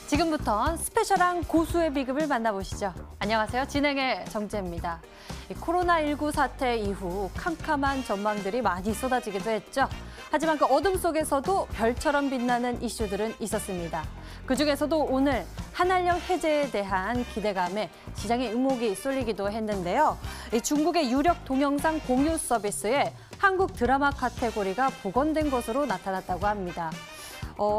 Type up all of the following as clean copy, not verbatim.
지금부터 스페셜한 고수의 비급을 만나보시죠. 안녕하세요. 진행의 정재입니다. 코로나19 사태 이후 캄캄한 전망들이 많이 쏟아지기도 했죠. 하지만 그 어둠 속에서도 별처럼 빛나는 이슈들은 있었습니다. 그중에서도 오늘 한알령 해제에 대한 기대감에 시장의 의목이 쏠리기도 했는데요. 중국의 유력 동영상 공유 서비스에 한국 드라마 카테고리가 복원된 것으로 나타났다고 합니다.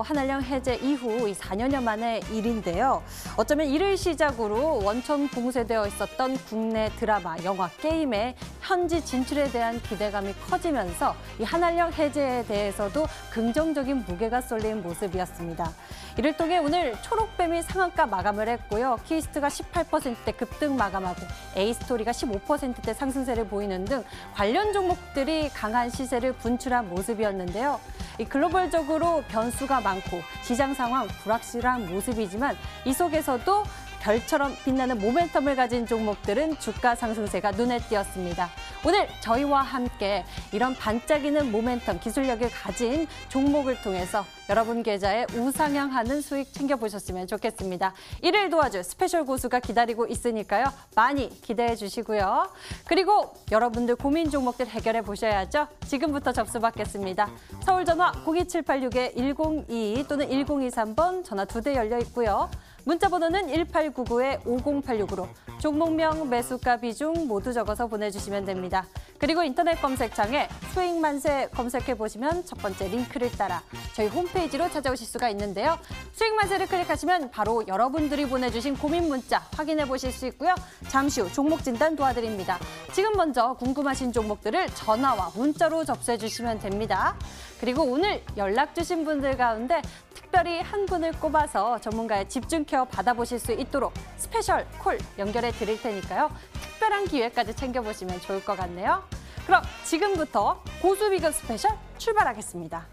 한알령 해제 이후 4년여 만의 일인데요. 어쩌면 이를 시작으로 원천 봉쇄되어 있었던 국내 드라마, 영화, 게임의 현지 진출에 대한 기대감이 커지면서 이 한알령 해제에 대해서도 긍정적인 무게가 쏠린 모습이었습니다. 이를 통해 오늘 초록뱀이 상한가 마감을 했고요. 키스트가 18%대 급등 마감하고 A스토리가 15%대 상승세를 보이는 등 관련 종목들이 강한 시세를 분출한 모습이었는데요. 이 글로벌적으로 변수가 많고 시장 상황 불확실한 모습이지만 이 속에서도 별처럼 빛나는 모멘텀을 가진 종목들은 주가 상승세가 눈에 띄었습니다. 오늘 저희와 함께 이런 반짝이는 모멘텀, 기술력을 가진 종목을 통해서 여러분 계좌에 우상향하는 수익 챙겨보셨으면 좋겠습니다. 이를 도와줄 스페셜 고수가 기다리고 있으니까요. 많이 기대해 주시고요. 그리고 여러분들 고민 종목들 해결해 보셔야죠. 지금부터 접수 받겠습니다. 서울 전화 02786-1022 또는 1023번 전화 2대 열려 있고요. 문자 번호는 1899-5086으로 종목명, 매수가, 비중 모두 적어서 보내주시면 됩니다. 그리고 인터넷 검색창에 수익만세 검색해보시면 첫 번째 링크를 따라 저희 홈페이지로 찾아오실 수가 있는데요. 수익만세를 클릭하시면 바로 여러분들이 보내주신 고민 문자 확인해 보실 수 있고요. 잠시 후 종목 진단 도와드립니다. 지금 먼저 궁금하신 종목들을 전화와 문자로 접수해 주시면 됩니다. 그리고 오늘 연락 주신 분들 가운데 특별히 한 분을 꼽아서 전문가의 집중 케어 받아보실 수 있도록 스페셜 콜 연결해 드릴 테니까요. 특별한 기회까지 챙겨보시면 좋을 것 같네요. 그럼 지금부터 고수 비급 스페셜 출발하겠습니다.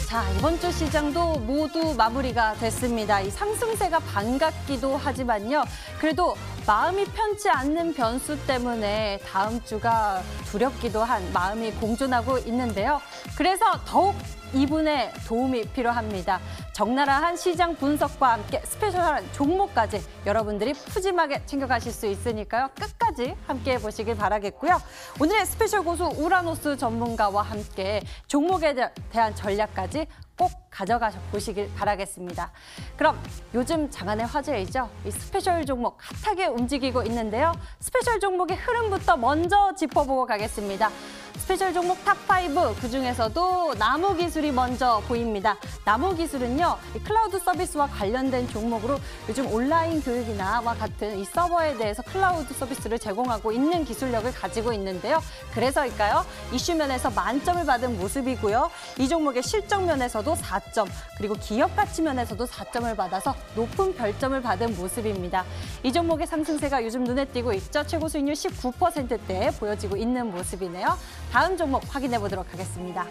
자, 이번 주 시장도 모두 마무리가 됐습니다. 이 상승세가 반갑기도 하지만요. 그래도 마음이 편치 않는 변수 때문에 다음 주가 두렵기도 한 마음이 공존하고 있는데요. 그래서 더욱 이분의 도움이 필요합니다. 적나라한 시장 분석과 함께 스페셜한 종목까지 여러분들이 푸짐하게 챙겨가실 수 있으니까요. 끝까지 함께해 보시길 바라겠고요. 오늘의 스페셜 고수 우라노스 전문가와 함께 종목에 대한 전략까지 꼭 가져가 보시길 바라겠습니다. 그럼 요즘 장안의 화제이죠. 이 스페셜 종목 핫하게 움직이고 있는데요. 스페셜 종목의 흐름부터 먼저 짚어보고 가겠습니다. 스페셜 종목 탑5 그중에서도 나무기술이 먼저 보입니다. 나무기술은요, 이 클라우드 서비스와 관련된 종목으로 요즘 온라인 교육이나와 같은 이 서버에 대해서 클라우드 서비스를 제공하고 있는 기술력을 가지고 있는데요. 그래서일까요? 이슈 면에서 만점을 받은 모습이고요. 이 종목의 실적 면에서도 4점, 그리고 기업 가치 면에서도 4점을 받아서 높은 별점을 받은 모습입니다. 이 종목의 상승세가 요즘 눈에 띄고 있죠. 최고 수익률 19%대에 보여지고 있는 모습이네요. 다음 종목 확인해 보도록 하겠습니다.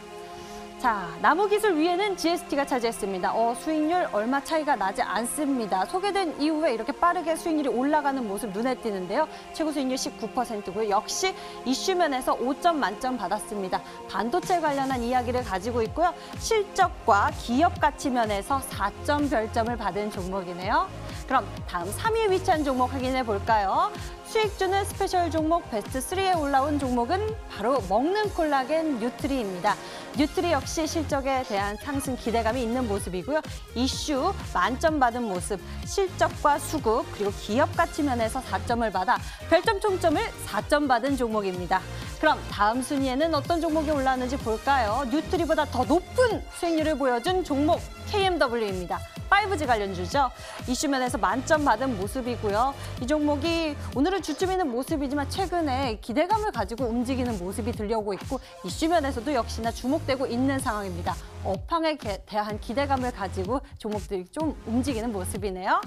자, 나무기술 위에는 GST가 차지했습니다. 수익률 얼마 차이가 나지 않습니다. 소개된 이후에 이렇게 빠르게 수익률이 올라가는 모습 눈에 띄는데요. 최고 수익률 19%고요. 역시 이슈 면에서 5점 만점 받았습니다. 반도체 관련한 이야기를 가지고 있고요. 실적과 기업 가치 면에서 4점 별점을 받은 종목이네요. 그럼 다음 3위에 위치한 종목 확인해 볼까요? 수익주는 스페셜 종목 베스트 3에 올라온 종목은 바로 먹는 콜라겐 뉴트리입니다. 뉴트리 역시 실적에 대한 상승 기대감이 있는 모습이고요. 이슈 만점 받은 모습, 실적과 수급 그리고 기업 가치 면에서 4점을 받아 별점 총점을 4점 받은 종목입니다. 그럼 다음 순위에는 어떤 종목이 올라왔는지 볼까요? 뉴트리보다 더 높은 수익률을 보여준 종목 KMW입니다. 5G 관련주죠. 이슈면에서 만점 받은 모습이고요. 이 종목이 오늘은 주춤이는 모습이지만 최근에 기대감을 가지고 움직이는 모습이 들려오고 있고 이슈면에서도 역시나 주목되고 있는 상황입니다. 업황에 대한 기대감을 가지고 종목들이 좀 움직이는 모습이네요.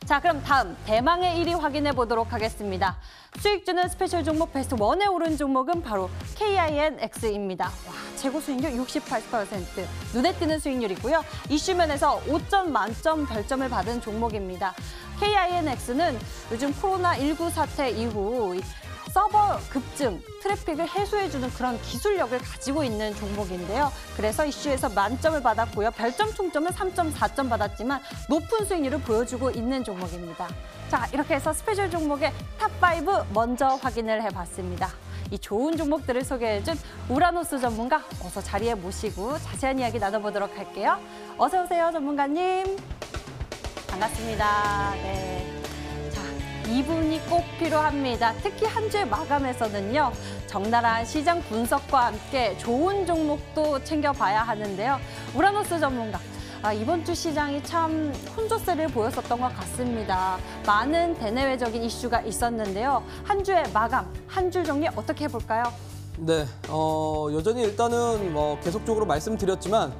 자, 그럼 다음 대망의 1위 확인해 보도록 하겠습니다. 수익주는 스페셜 종목 베스트 1에 오른 종목은 바로 KINX입니다. 와, 최고 수익률 68%, 눈에 띄는 수익률이고요. 이슈면에서 5점 만점 별점을 받은 종목입니다. KINX는 요즘 코로나19 사태 이후 서버 급증, 트래픽을 해소해주는 그런 기술력을 가지고 있는 종목인데요. 그래서 이슈에서 만점을 받았고요. 별점 총점은 3.4점 받았지만 높은 수익률을 보여주고 있는 종목입니다. 자, 이렇게 해서 스페셜 종목의 탑5 먼저 확인을 해봤습니다. 이 좋은 종목들을 소개해준 우라노스 전문가 어서 자리에 모시고 자세한 이야기 나눠보도록 할게요. 어서 오세요, 전문가님. 반갑습니다. 네. 자, 이분이 꼭 필요합니다. 특히 한 주의 마감에서는요. 적나라한 시장 분석과 함께 좋은 종목도 챙겨봐야 하는데요. 우라노스 전문가. 이번 주 시장이 참 혼조세를 보였었던 것 같습니다. 많은 대내외적인 이슈가 있었는데요. 한 주의 마감, 한 줄 정리 어떻게 해볼까요? 네, 여전히 일단은 계속적으로 말씀드렸지만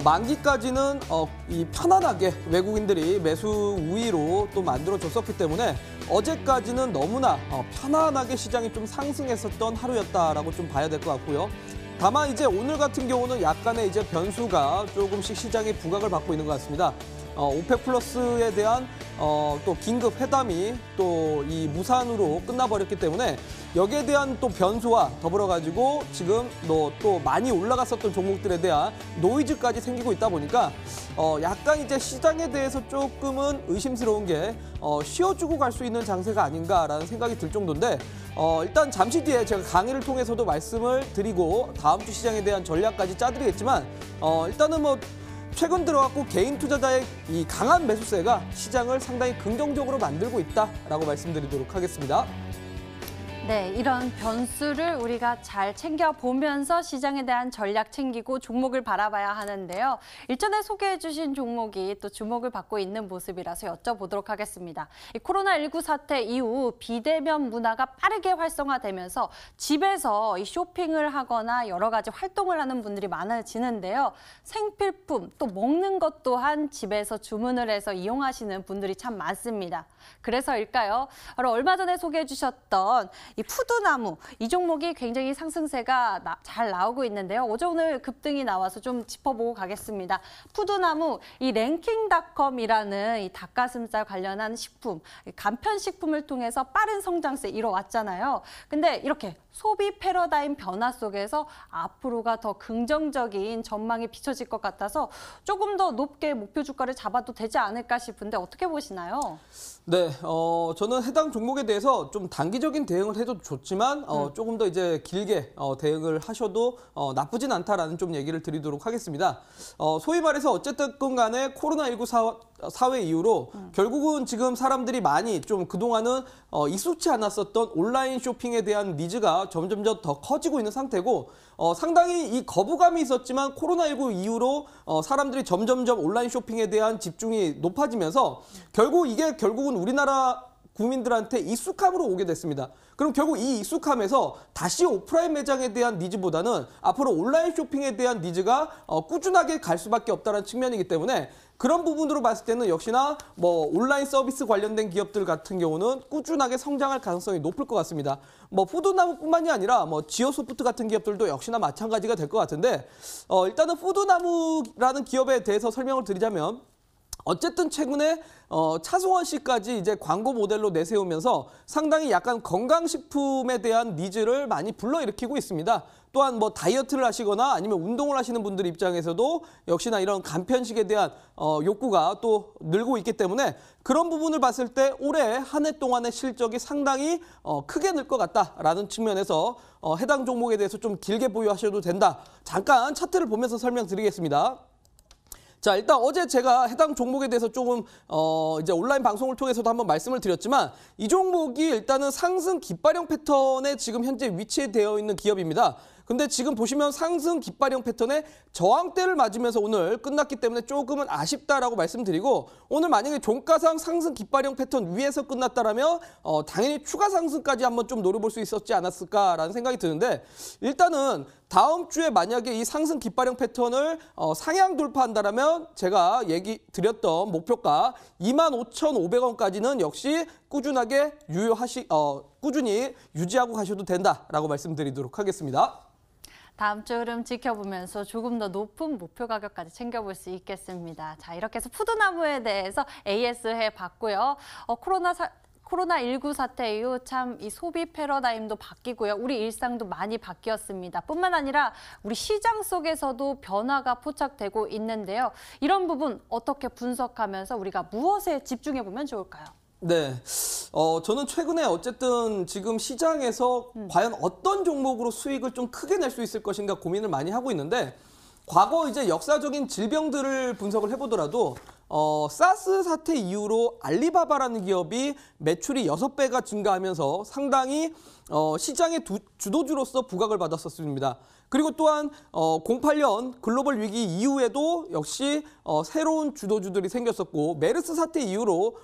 만기까지는 이 편안하게 외국인들이 매수 우위로 또 만들어줬었기 때문에 어제까지는 너무나 편안하게 시장이 좀 상승했었던 하루였다라고 좀 봐야 될 것 같고요. 다만 이제 오늘 같은 경우는 약간의 이제 변수가 조금씩 시장에 부각을 받고 있는 것 같습니다. 오펙 플러스에 대한 또 긴급 회담이 또 이 무산으로 끝나버렸기 때문에 여기에 대한 또 변수와 더불어 가지고 지금 또 많이 올라갔었던 종목들에 대한 노이즈까지 생기고 있다 보니까 약간 이제 시장에 대해서 조금은 의심스러운 게 쉬어주고 갈 수 있는 장세가 아닌가라는 생각이 들 정도인데 일단 잠시 뒤에 제가 강의를 통해서도 말씀을 드리고 다음 주 시장에 대한 전략까지 짜드리겠지만 일단은 최근 들어왔고 개인 투자자의 이 강한 매수세가 시장을 상당히 긍정적으로 만들고 있다라고 말씀드리도록 하겠습니다. 네, 이런 변수를 우리가 잘 챙겨보면서 시장에 대한 전략 챙기고 종목을 바라봐야 하는데요. 일전에 소개해 주신 종목이 또 주목을 받고 있는 모습이라서 여쭤보도록 하겠습니다. 이 코로나19 사태 이후 비대면 문화가 빠르게 활성화되면서 집에서 이 쇼핑을 하거나 여러 가지 활동을 하는 분들이 많아지는데요. 생필품, 또 먹는 것 또한 집에서 주문을 해서 이용하시는 분들이 참 많습니다. 그래서일까요? 바로 얼마 전에 소개해 주셨던 이 푸드나무, 이 종목이 굉장히 상승세가 잘 나오고 있는데요. 어제 오늘 급등이 나와서 좀 짚어보고 가겠습니다. 푸드나무, 이 랭킹닷컴이라는 이 닭가슴살 관련한 식품, 간편식품을 통해서 빠른 성장세 이뤄왔잖아요. 근데 이렇게 소비 패러다임 변화 속에서 앞으로가 더 긍정적인 전망이 비춰질 것 같아서 조금 더 높게 목표 주가를 잡아도 되지 않을까 싶은데 어떻게 보시나요? 네, 저는 해당 종목에 대해서 좀 단기적인 대응을 해도 좋지만 조금 더 이제 길게 대응을 하셔도 나쁘진 않다라는 좀 얘기를 드리도록 하겠습니다. 소위 말해서 어쨌든 간에 코로나19 사회 이후로 결국은 지금 사람들이 많이 좀 그동안은 익숙치 않았었던 온라인 쇼핑에 대한 니즈가 점점점 더 커지고 있는 상태고 상당히 이 거부감이 있었지만 코로나19 이후로 사람들이 점점점 온라인 쇼핑에 대한 집중이 높아지면서 결국은 우리나라 국민들한테 익숙함으로 오게 됐습니다. 그럼 결국 이 익숙함에서 다시 오프라인 매장에 대한 니즈보다는 앞으로 온라인 쇼핑에 대한 니즈가 꾸준하게 갈 수밖에 없다는 측면이기 때문에 그런 부분으로 봤을 때는 역시나 온라인 서비스 관련된 기업들 같은 경우는 꾸준하게 성장할 가능성이 높을 것 같습니다. 푸드나무뿐만이 아니라 지오소프트 같은 기업들도 역시나 마찬가지가 될 것 같은데 일단은 푸드나무라는 기업에 대해서 설명을 드리자면 어쨌든 최근에 차승원 씨까지 이제 광고 모델로 내세우면서 상당히 약간 건강식품에 대한 니즈를 많이 불러일으키고 있습니다. 또한 다이어트를 하시거나 아니면 운동을 하시는 분들 입장에서도 역시나 이런 간편식에 대한 욕구가 또 늘고 있기 때문에 그런 부분을 봤을 때 올해 한 해 동안의 실적이 상당히 크게 늘 것 같다라는 측면에서 해당 종목에 대해서 좀 길게 보유하셔도 된다. 잠깐 차트를 보면서 설명드리겠습니다. 자, 일단 어제 제가 해당 종목에 대해서 조금 이제 온라인 방송을 통해서도 한번 말씀을 드렸지만 이 종목이 일단은 상승 깃발형 패턴에 지금 현재 위치되어 있는 기업입니다. 근데 지금 보시면 상승 깃발형 패턴에 저항대를 맞으면서 오늘 끝났기 때문에 조금은 아쉽다라고 말씀드리고 오늘 만약에 종가상 상승 깃발형 패턴 위에서 끝났다라면 당연히 추가 상승까지 한번 좀 노려볼 수 있었지 않았을까라는 생각이 드는데 일단은 다음 주에 만약에 이 상승 깃발형 패턴을 상향 돌파한다라면 제가 얘기 드렸던 목표가 25,500원까지는 역시 꾸준하게 꾸준히 유지하고 가셔도 된다라고 말씀드리도록 하겠습니다. 다음 주 흐름 지켜보면서 조금 더 높은 목표 가격까지 챙겨볼 수 있겠습니다. 자, 이렇게 해서 푸드나무에 대해서 AS 해봤고요. 코로나19 사태 이후 참 이 소비 패러다임도 바뀌고요. 우리 일상도 많이 바뀌었습니다. 뿐만 아니라 우리 시장 속에서도 변화가 포착되고 있는데요. 이런 부분 어떻게 분석하면서 우리가 무엇에 집중해 보면 좋을까요? 네, 저는 최근에 어쨌든 지금 시장에서 과연 어떤 종목으로 수익을 좀 크게 낼 수 있을 것인가 고민을 많이 하고 있는데 과거 이제 역사적인 질병들을 분석을 해보더라도 사스 사태 이후로 알리바바라는 기업이 매출이 6배가 증가하면서 상당히 시장의 주도주로서 부각을 받았었습니다. 그리고 또한 08년 글로벌 위기 이후에도 역시 새로운 주도주들이 생겼었고 메르스 사태 이후로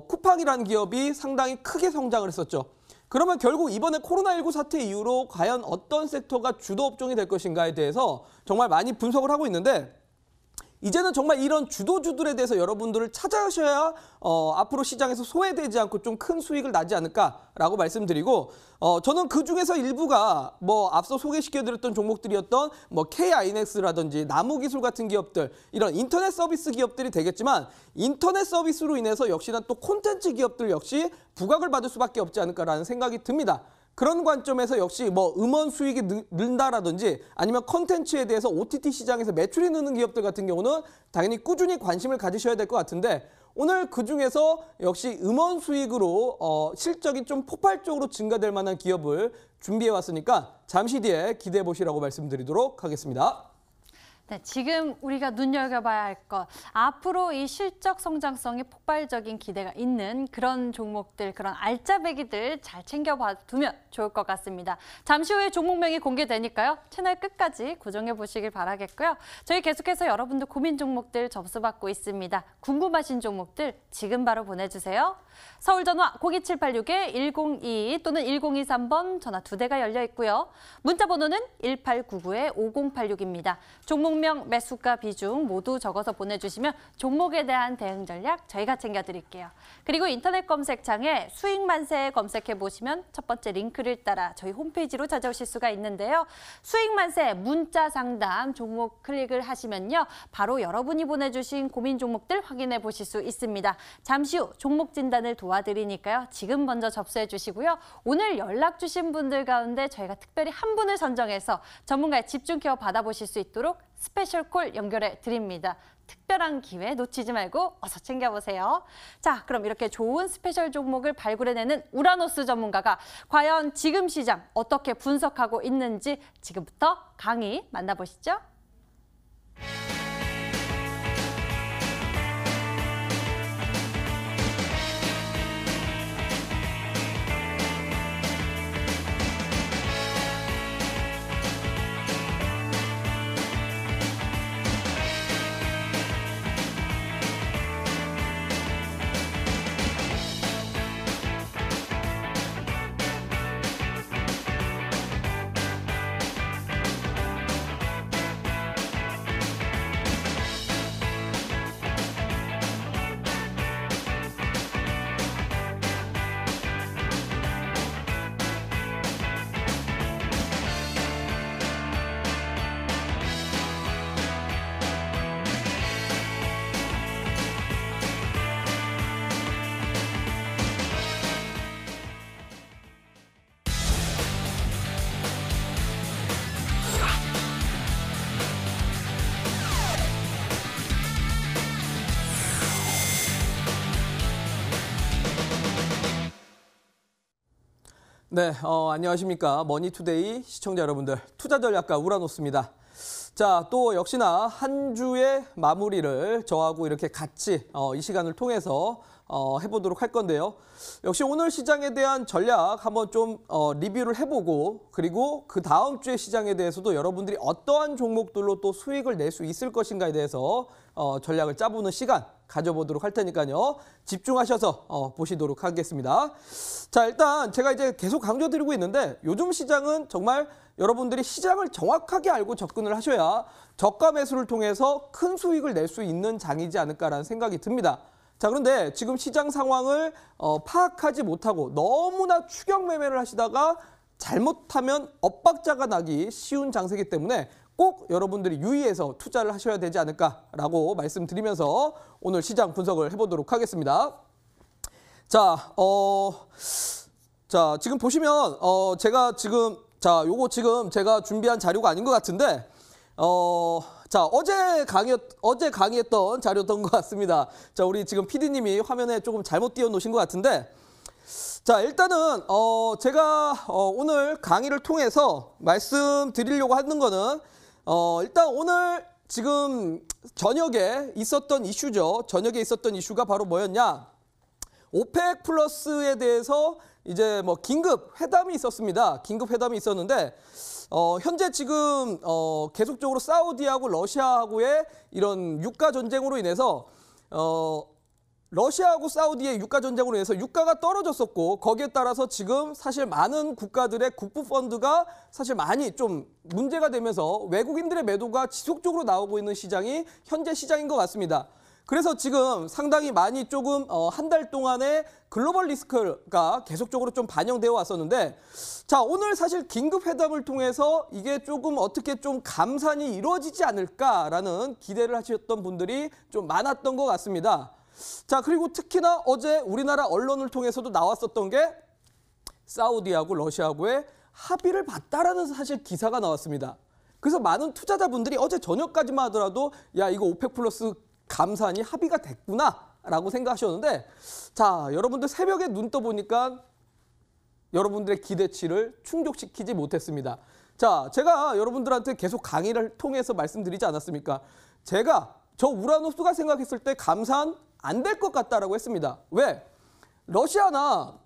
쿠팡이라는 기업이 상당히 크게 성장을 했었죠. 그러면 결국 이번에 코로나19 사태 이후로 과연 어떤 섹터가 주도 업종이 될 것인가에 대해서 정말 많이 분석을 하고 있는데 이제는 정말 이런 주도주들에 대해서 여러분들을 찾아셔야 앞으로 시장에서 소외되지 않고 좀 큰 수익을 나지 않을까라고 말씀드리고 저는 그중에서 일부가 뭐 앞서 소개시켜드렸던 종목들이었던 뭐 KINX라든지 나무기술 같은 기업들 이런 인터넷 서비스 기업들이 되겠지만 인터넷 서비스로 인해서 역시나 또 콘텐츠 기업들 역시 부각을 받을 수밖에 없지 않을까라는 생각이 듭니다. 그런 관점에서 역시 뭐 음원 수익이 는다라든지 아니면 컨텐츠에 대해서 OTT 시장에서 매출이 느는 기업들 같은 경우는 당연히 꾸준히 관심을 가지셔야 될 것 같은데 오늘 그중에서 역시 음원 수익으로 실적이 좀 폭발적으로 증가될 만한 기업을 준비해 왔으니까 잠시 뒤에 기대해 보시라고 말씀드리도록 하겠습니다. 네, 지금 우리가 눈여겨봐야 할 것, 앞으로 이 실적 성장성이 폭발적인 기대가 있는 그런 종목들, 그런 알짜배기들 잘 챙겨두면 좋을 것 같습니다. 잠시 후에 종목명이 공개되니까요. 채널 끝까지 고정해 보시길 바라겠고요. 저희 계속해서 여러분들 고민 종목들 접수받고 있습니다. 궁금하신 종목들 지금 바로 보내주세요. 서울전화 02786-1022 또는 1023번 전화 2대가 열려 있고요. 문자 번호는 1899-5086입니다. 종목명, 매수가, 비중 모두 적어서 보내주시면 종목에 대한 대응 전략 저희가 챙겨드릴게요. 그리고 인터넷 검색창에 수익만세 검색해보시면 첫 번째 링크를 따라 저희 홈페이지로 찾아오실 수가 있는데요. 수익만세 문자 상담 종목 클릭을 하시면요. 바로 여러분이 보내주신 고민 종목들 확인해 보실 수 있습니다. 잠시 후 종목 진단을 도와드리니까요. 지금 먼저 접수해 주시고요. 오늘 연락 주신 분들 가운데 저희가 특별히 한 분을 선정해서 전문가의 집중 케어 받아보실 수 있도록 스페셜 콜 연결해 드립니다. 특별한 기회 놓치지 말고 어서 챙겨보세요. 자, 그럼 이렇게 좋은 스페셜 종목을 발굴해내는 우라노스 전문가가 과연 지금 시장 어떻게 분석하고 있는지 지금부터 강의 만나보시죠. 네, 안녕하십니까. 머니투데이 시청자 여러분들, 투자전략가 우라노스입니다. 자, 또 역시나 한 주의 마무리를 저하고 이렇게 같이 이 시간을 통해서 해보도록 할 건데요. 역시 오늘 시장에 대한 전략 한번 좀 리뷰를 해보고 그리고 그 다음 주의 시장에 대해서도 여러분들이 어떠한 종목들로 또 수익을 낼 수 있을 것인가에 대해서 전략을 짜보는 시간 가져보도록 할 테니까요. 집중하셔서 보시도록 하겠습니다. 자, 일단 제가 이제 계속 강조드리고 있는데 요즘 시장은 정말 여러분들이 시장을 정확하게 알고 접근을 하셔야 저가 매수를 통해서 큰 수익을 낼 수 있는 장이지 않을까라는 생각이 듭니다. 자, 그런데 지금 시장 상황을 파악하지 못하고 너무나 추격 매매를 하시다가 잘못하면 엇박자가 나기 쉬운 장세이기 때문에 꼭 여러분들이 유의해서 투자를 하셔야 되지 않을까라고 말씀드리면서 오늘 시장 분석을 해보도록 하겠습니다. 자, 지금 보시면 제가 지금 요거 지금 제가 준비한 자료가 아닌 것 같은데 자, 어제 강의했던 자료였던 것 같습니다. 자, 우리 지금 PD님이 화면에 조금 잘못 띄워놓으신 것 같은데, 자, 일단은 제가 오늘 강의를 통해서 말씀드리려고 하는 거는 일단 오늘 지금 저녁에 있었던 이슈죠. 저녁에 있었던 이슈가 바로 뭐였냐? 오펙 플러스에 대해서 이제 뭐 긴급 회담이 있었습니다. 긴급 회담이 있었는데 현재 지금 계속적으로 사우디하고 러시아하고의 이런 유가 전쟁으로 인해서 러시아하고 사우디의 유가 전쟁으로 인해서 유가가 떨어졌었고, 거기에 따라서 지금 사실 많은 국가들의 국부 펀드가 사실 많이 좀 문제가 되면서 외국인들의 매도가 지속적으로 나오고 있는 시장이 현재 시장인 것 같습니다. 그래서 지금 상당히 많이 조금 한 달 동안의 글로벌 리스크가 계속적으로 좀 반영되어 왔었는데, 자, 오늘 사실 긴급 회담을 통해서 이게 조금 어떻게 좀 감산이 이루어지지 않을까라는 기대를 하셨던 분들이 좀 많았던 것 같습니다. 자, 그리고 특히나 어제 우리나라 언론을 통해서도 나왔었던 게 사우디하고 러시아하고의 합의를 봤다라는 사실 기사가 나왔습니다. 그래서 많은 투자자분들이 어제 저녁까지만 하더라도 야, 이거 오펙 플러스 감산이 합의가 됐구나라고 생각하셨는데, 자, 여러분들 새벽에 눈 떠보니까 여러분들의 기대치를 충족시키지 못했습니다. 자, 제가 여러분들한테 계속 강의를 통해서 말씀드리지 않았습니까? 제가 저 우라노스가 생각했을 때 감산 안 될 것 같다라고 했습니다. 왜? 러시아나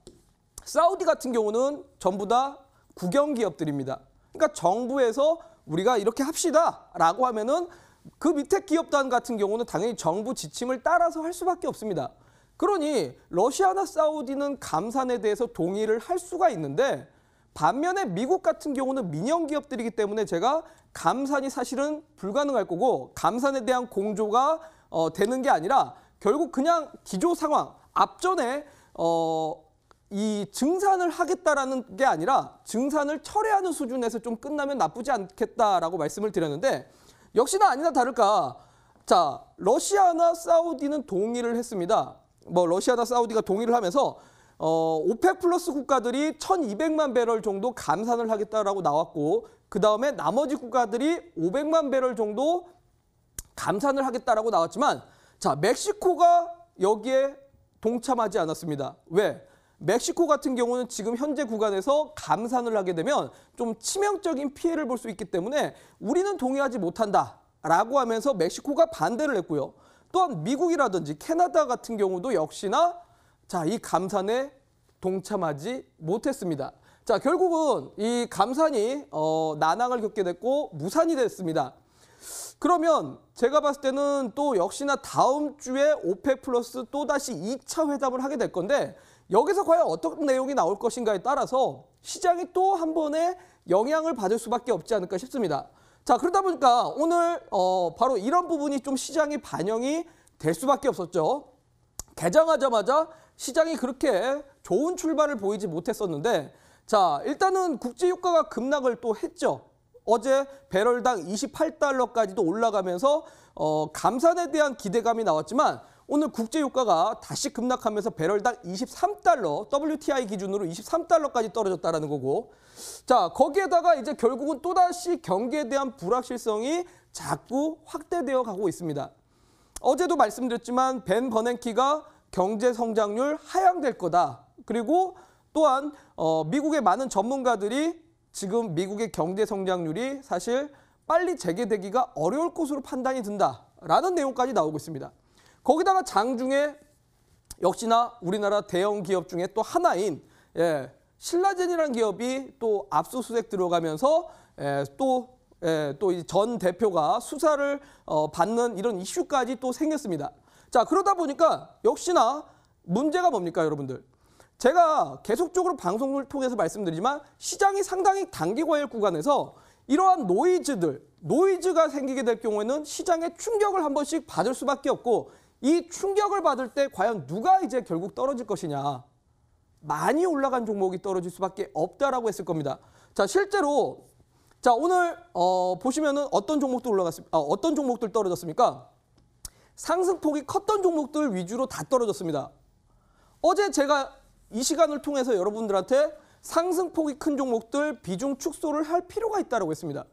사우디 같은 경우는 전부 다 국영 기업들입니다. 그러니까 정부에서 우리가 이렇게 합시다라고 하면은 그 밑에 기업단 같은 경우는 당연히 정부 지침을 따라서 할 수밖에 없습니다. 그러니 러시아나 사우디는 감산에 대해서 동의를 할 수가 있는데, 반면에 미국 같은 경우는 민영 기업들이기 때문에 제가 감산이 사실은 불가능할 거고, 감산에 대한 공조가 되는 게 아니라 결국 그냥 기조 상황, 앞전에 이 증산을 하겠다라는 게 아니라 증산을 철회하는 수준에서 좀 끝나면 나쁘지 않겠다라고 말씀을 드렸는데, 역시나 아니나 다를까, 자, 러시아나 사우디는 동의를 했습니다. 뭐 러시아나 사우디가 동의를 하면서 오펙 플러스 국가들이 1,200만 배럴 정도 감산을 하겠다라고 나왔고, 그 다음에 나머지 국가들이 500만 배럴 정도 감산을 하겠다라고 나왔지만, 자, 멕시코가 여기에 동참하지 않았습니다. 왜? 멕시코 같은 경우는 지금 현재 구간에서 감산을 하게 되면 좀 치명적인 피해를 볼 수 있기 때문에 우리는 동의하지 못한다라고 하면서 멕시코가 반대를 했고요. 또한 미국이라든지 캐나다 같은 경우도 역시나 자, 이 감산에 동참하지 못했습니다. 자, 결국은 이 감산이 난항을 겪게 됐고 무산이 됐습니다. 그러면 제가 봤을 때는 또 역시나 다음 주에 오펙 플러스 또다시 2차 회담을 하게 될 건데, 여기서 과연 어떤 내용이 나올 것인가에 따라서 시장이 또 한 번에 영향을 받을 수밖에 없지 않을까 싶습니다. 자, 그러다 보니까 오늘 바로 이런 부분이 좀 시장이 반영이 될 수밖에 없었죠. 개장하자마자 시장이 그렇게 좋은 출발을 보이지 못했었는데, 자, 일단은 국제유가가 급락을 또 했죠. 어제 배럴당 28달러까지도 올라가면서 감산에 대한 기대감이 나왔지만, 오늘 국제유가가 다시 급락하면서 배럴당 23달러, WTI 기준으로 23달러까지 떨어졌다는 거고, 자, 거기에다가 이제 결국은 또다시 경기에 대한 불확실성이 자꾸 확대되어 가고 있습니다. 어제도 말씀드렸지만 벤 버냉키가 경제 성장률 하향될 거다. 그리고 또한 미국의 많은 전문가들이 지금 미국의 경제 성장률이 사실 빨리 재개되기가 어려울 것으로 판단이 든다라는 내용까지 나오고 있습니다. 거기다가 장중에 역시나 우리나라 대형 기업 중에 또 하나인 신라젠이라는 기업이 또 압수수색 들어가면서 또 이 전 대표가 수사를 받는 이런 이슈까지 또 생겼습니다. 자, 그러다 보니까 역시나 문제가 뭡니까, 여러분들? 제가 계속적으로 방송을 통해서 말씀드리지만 시장이 상당히 단기과열 구간에서 이러한 노이즈가 생기게 될 경우에는 시장에 충격을 한 번씩 받을 수밖에 없고, 이 충격을 받을 때 과연 누가 이제 결국 떨어질 것이냐, 많이 올라간 종목이 떨어질 수밖에 없다라고 했을 겁니다. 자, 실제로 자, 오늘 보시면은 어떤 종목들 어떤 종목들 떨어졌습니까? 상승폭이 컸던 종목들 위주로 다 떨어졌습니다. 어제 제가 이 시간을 통해서 여러분들한테 상승폭이 큰 종목들 비중 축소를 할 필요가 있다고 했습니다.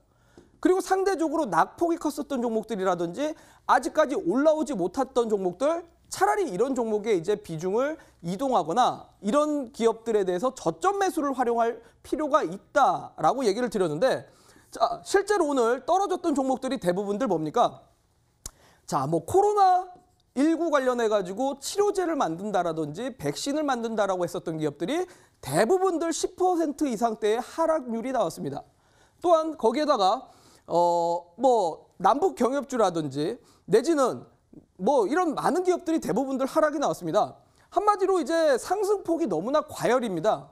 그리고 상대적으로 낙폭이 컸었던 종목들이라든지 아직까지 올라오지 못했던 종목들, 차라리 이런 종목에 이제 비중을 이동하거나 이런 기업들에 대해서 저점 매수를 활용할 필요가 있다라고 얘기를 드렸는데, 자, 실제로 오늘 떨어졌던 종목들이 대부분들 뭡니까? 자, 뭐 코로나19 관련해가지고 치료제를 만든다라든지 백신을 만든다라고 했었던 기업들이 대부분들 10% 이상대의 하락률이 나왔습니다. 또한 거기에다가 뭐 남북 경협주라든지 내지는 뭐 이런 많은 기업들이 대부분들 하락이 나왔습니다. 한마디로 이제 상승폭이 너무나 과열입니다.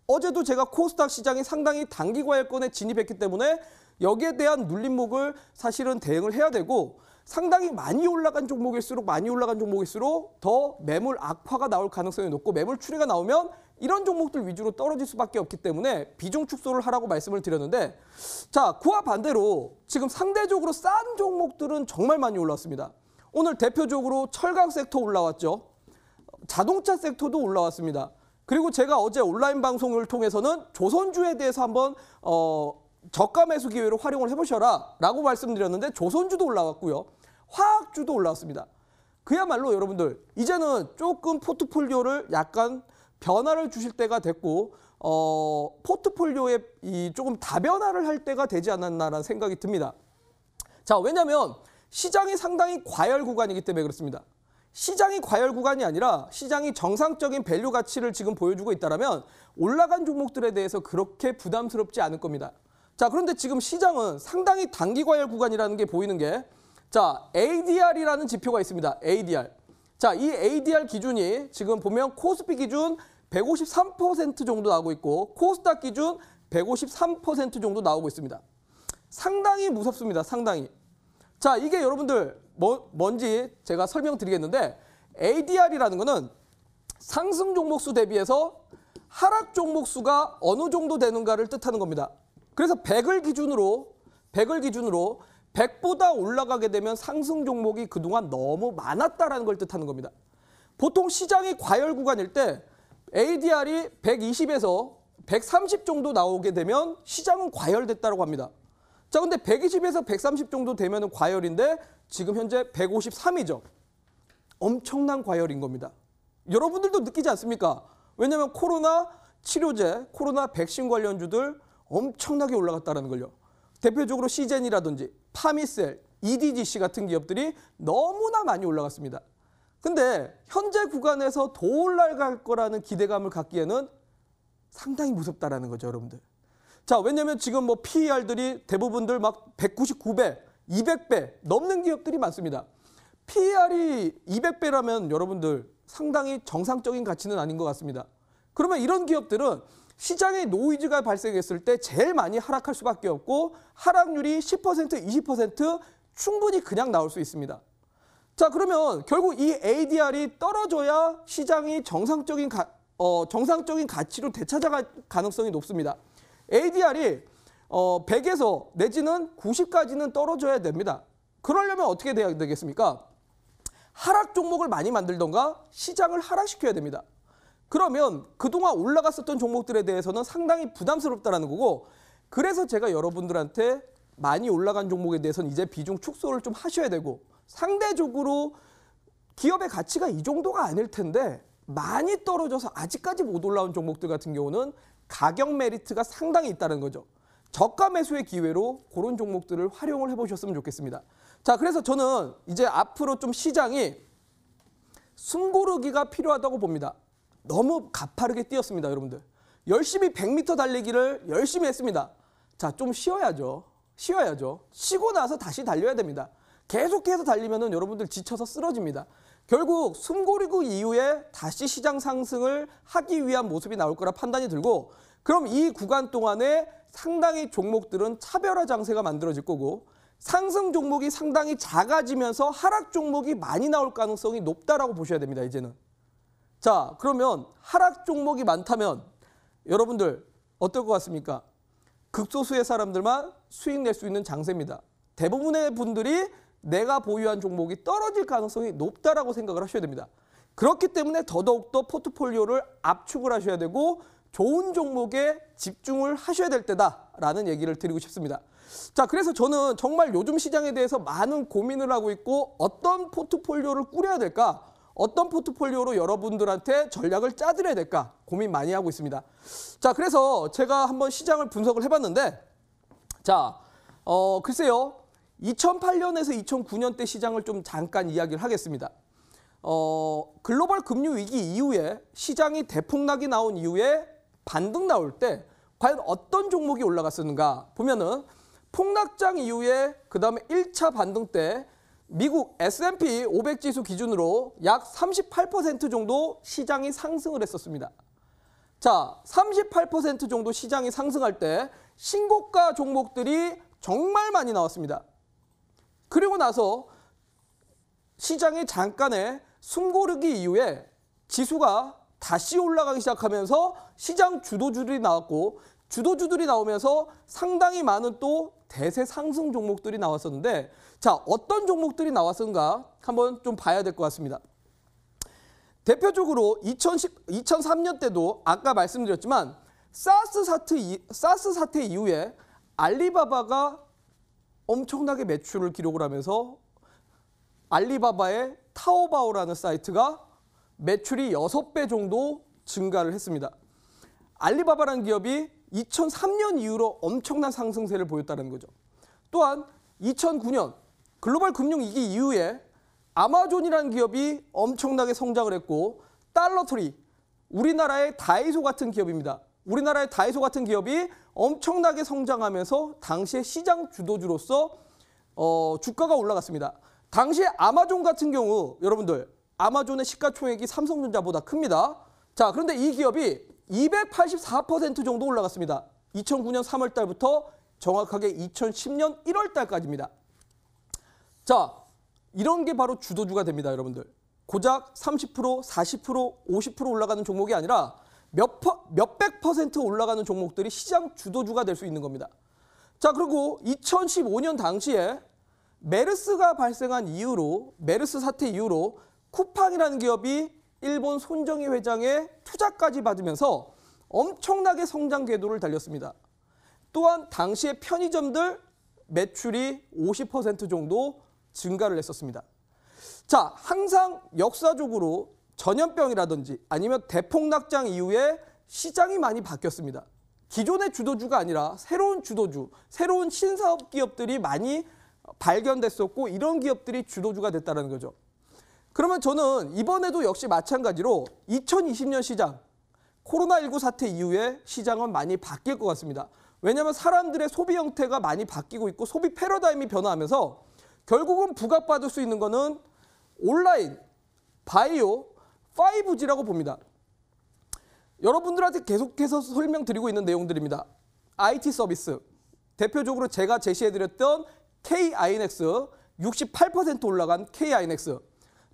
어제도 제가 코스닥 시장이 상당히 단기 과열권에 진입했기 때문에 여기에 대한 눌림목을 사실은 대응을 해야 되고, 상당히 많이 올라간 종목일수록 더 매물 악화가 나올 가능성이 높고, 매물 추리가 나오면 이런 종목들 위주로 떨어질 수밖에 없기 때문에 비중 축소를 하라고 말씀을 드렸는데, 자, 그와 반대로 지금 상대적으로 싼 종목들은 정말 많이 올랐습니다. 오늘 대표적으로 철강 섹터 올라왔죠. 자동차 섹터도 올라왔습니다. 그리고 제가 어제 온라인 방송을 통해서는 조선주에 대해서 한번 저가 매수 기회로 활용을 해보셔라 라고 말씀드렸는데 조선주도 올라왔고요. 화학주도 올라왔습니다. 그야말로 여러분들 이제는 조금 포트폴리오를 약간 변화를 주실 때가 됐고, 포트폴리오에 조금 다변화를 할 때가 되지 않았나라는 생각이 듭니다. 자, 왜냐하면 시장이 상당히 과열 구간이기 때문에 그렇습니다. 시장이 과열 구간이 아니라 시장이 정상적인 밸류 가치를 지금 보여주고 있다면 올라간 종목들에 대해서 그렇게 부담스럽지 않을 겁니다. 자, 그런데 지금 시장은 상당히 단기 과열 구간이라는 게 보이는 게, 자, ADR이라는 지표가 있습니다. ADR. 자, 이 ADR 기준이 지금 보면 코스피 기준 153% 정도 나오고 있고 코스닥 기준 153% 정도 나오고 있습니다. 상당히 무섭습니다. 상당히. 자, 이게 여러분들 뭔지 제가 설명드리겠는데, ADR이라는 거는 상승 종목 수 대비해서 하락 종목 수가 어느 정도 되는가를 뜻하는 겁니다. 그래서 100을 기준으로 100보다 올라가게 되면 상승 종목이 그동안 너무 많았다라는 걸 뜻하는 겁니다. 보통 시장이 과열 구간일 때 ADR이 120에서 130 정도 나오게 되면 시장은 과열됐다고 합니다. 자, 근데 120에서 130 정도 되면 과열인데 지금 현재 153이죠. 엄청난 과열인 겁니다. 여러분들도 느끼지 않습니까? 왜냐하면 코로나 치료제, 코로나 백신 관련주들 엄청나게 올라갔다는 걸요. 대표적으로 시젠이라든지 파미셀, EDGC 같은 기업들이 너무나 많이 올라갔습니다. 근데 현재 구간에서 더 올라갈 거라는 기대감을 갖기에는 상당히 무섭다라는 거죠, 여러분들. 자, 왜냐면 지금 뭐 PER들이 대부분들 막 199배, 200배 넘는 기업들이 많습니다. PER이 200배라면 여러분들 상당히 정상적인 가치는 아닌 것 같습니다. 그러면 이런 기업들은 시장에 노이즈가 발생했을 때 제일 많이 하락할 수밖에 없고 하락률이 10%, 20% 충분히 그냥 나올 수 있습니다. 자, 그러면 결국 이 ADR이 떨어져야 시장이 정상적인 가치로 되찾아갈 가능성이 높습니다. ADR이 100에서 내지는 90까지는 떨어져야 됩니다. 그러려면 어떻게 돼야 되겠습니까? 하락 종목을 많이 만들던가 시장을 하락시켜야 됩니다. 그러면 그동안 올라갔었던 종목들에 대해서는 상당히 부담스럽다는 거고, 그래서 제가 여러분들한테 많이 올라간 종목에 대해서는 이제 비중 축소를 좀 하셔야 되고, 상대적으로 기업의 가치가 이 정도가 아닐 텐데 많이 떨어져서 아직까지 못 올라온 종목들 같은 경우는 가격 메리트가 상당히 있다는 거죠. 저가 매수의 기회로 그런 종목들을 활용을 해보셨으면 좋겠습니다. 자, 그래서 저는 이제 앞으로 좀 시장이 숨고르기가 필요하다고 봅니다. 너무 가파르게 뛰었습니다, 여러분들. 열심히 100m 달리기를 열심히 했습니다. 자, 좀 쉬어야죠. 쉬고 나서 다시 달려야 됩니다. 계속해서 달리면은 여러분들 지쳐서 쓰러집니다. 결국 숨고르고 이후에 다시 시장 상승을 하기 위한 모습이 나올 거라 판단이 들고, 그럼 이 구간 동안에 상당히 종목들은 차별화 장세가 만들어질 거고, 상승 종목이 상당히 작아지면서 하락 종목이 많이 나올 가능성이 높다라고 보셔야 됩니다, 이제는. 자, 그러면 하락 종목이 많다면 여러분들 어떨 것 같습니까? 극소수의 사람들만 수익 낼 수 있는 장세입니다. 대부분의 분들이 내가 보유한 종목이 떨어질 가능성이 높다라고 생각을 하셔야 됩니다. 그렇기 때문에 더더욱더 포트폴리오를 압축을 하셔야 되고 좋은 종목에 집중을 하셔야 될 때다라는 얘기를 드리고 싶습니다. 자, 그래서 저는 정말 요즘 시장에 대해서 많은 고민을 하고 있고 어떤 포트폴리오를 꾸려야 될까? 어떤 포트폴리오로 여러분들한테 전략을 짜드려야 될까? 고민 많이 하고 있습니다. 자, 그래서 제가 한번 시장을 분석을 해봤는데 자, 글쎄요. 2008년에서 2009년 때 시장을 좀 잠깐 이야기를 하겠습니다. 글로벌 금융위기 이후에 시장이 대폭락이 나온 이후에 반등 나올 때 과연 어떤 종목이 올라갔었는가 보면은 폭락장 이후에 그 다음에 1차 반등 때 미국 S&P 500 지수 기준으로 약 38% 정도 시장이 상승을 했었습니다. 자, 38% 정도 시장이 상승할 때 신고가 종목들이 정말 많이 나왔습니다. 그리고 나서 시장의 잠깐의 숨고르기 이후에 지수가 다시 올라가기 시작하면서 시장 주도주들이 나왔고 주도주들이 나오면서 상당히 많은 또 대세 상승 종목들이 나왔었는데 자, 어떤 종목들이 나왔는가 한번 좀 봐야 될 것 같습니다. 대표적으로 2003년 때도 아까 말씀드렸지만 사스 사태 이후에 알리바바가 엄청나게 매출을 기록을 하면서 알리바바의 타오바오라는 사이트가 매출이 6배 정도 증가를 했습니다. 알리바바라는 기업이 2003년 이후로 엄청난 상승세를 보였다는 거죠. 또한 2009년 글로벌 금융위기 이후에 아마존이라는 기업이 엄청나게 성장을 했고 달러트리, 우리나라의 다이소 같은 기업입니다. 우리나라의 다이소 같은 기업이 엄청나게 성장하면서 당시에 시장 주도주로서 주가가 올라갔습니다. 당시에 아마존 같은 경우 여러분들 아마존의 시가총액이 삼성전자보다 큽니다. 자, 그런데 이 기업이 284% 정도 올라갔습니다. 2009년 3월 달부터 정확하게 2010년 1월 달까지입니다. 자, 이런 게 바로 주도주가 됩니다, 여러분들. 고작 30%, 40%, 50% 올라가는 종목이 아니라 몇백 퍼센트 올라가는 종목들이 시장 주도주가 될 수 있는 겁니다. 자, 그리고 2015년 당시에 메르스가 발생한 이후로, 메르스 사태 이후로 쿠팡이라는 기업이 일본 손정희 회장의 투자까지 받으면서 엄청나게 성장 궤도를 달렸습니다. 또한 당시에 편의점들 매출이 50% 정도 증가를 했었습니다. 자, 항상 역사적으로 전염병이라든지 아니면 대폭락장 이후에 시장이 많이 바뀌었습니다. 기존의 주도주가 아니라 새로운 주도주, 새로운 신사업 기업들이 많이 발견됐었고 이런 기업들이 주도주가 됐다는 거죠. 그러면 저는 이번에도 역시 마찬가지로 2020년 시장, 코로나19 사태 이후에 시장은 많이 바뀔 것 같습니다. 왜냐하면 사람들의 소비 형태가 많이 바뀌고 있고 소비 패러다임이 변화하면서 결국은 부각받을 수 있는 거는 온라인, 바이오, 5G라고 봅니다. 여러분들한테 계속해서 설명드리고 있는 내용들입니다. IT 서비스, 대표적으로 제가 제시해드렸던 K-아이넥스, 68% 올라간 K-아이넥스,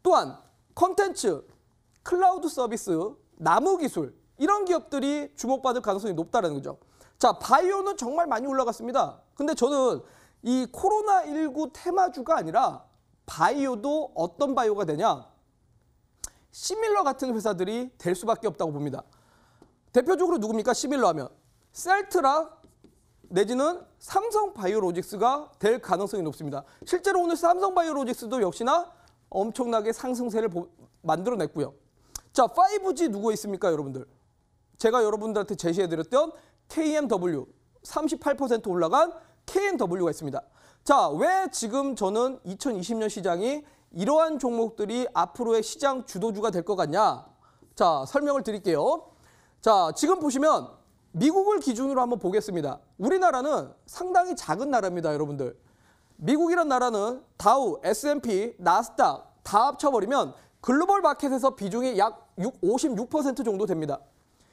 또한 컨텐츠, 클라우드 서비스, 나무기술 이런 기업들이 주목받을 가능성이 높다는 거죠. 자, 바이오는 정말 많이 올라갔습니다. 근데 저는 이 코로나19 테마주가 아니라 바이오도 어떤 바이오가 되냐? 시밀러 같은 회사들이 될 수밖에 없다고 봅니다. 대표적으로 누굽니까? 시밀러 하면 셀트라 내지는 삼성바이오로직스가 될 가능성이 높습니다. 실제로 오늘 삼성바이오로직스도 역시나 엄청나게 상승세를 만들어냈고요. 자, 5G 누구 있습니까, 여러분들? 제가 여러분들한테 제시해드렸던 KMW, 38% 올라간 KMW가 있습니다. 자, 왜 지금 저는 2020년 시장이 이러한 종목들이 앞으로의 시장 주도주가 될 것 같냐? 자, 설명을 드릴게요. 자, 지금 보시면 미국을 기준으로 한번 보겠습니다. 우리나라는 상당히 작은 나라입니다, 여러분들. 미국이란 나라는 다우, S&P, 나스닥 다 합쳐버리면 글로벌 마켓에서 비중이 약 56% 정도 됩니다.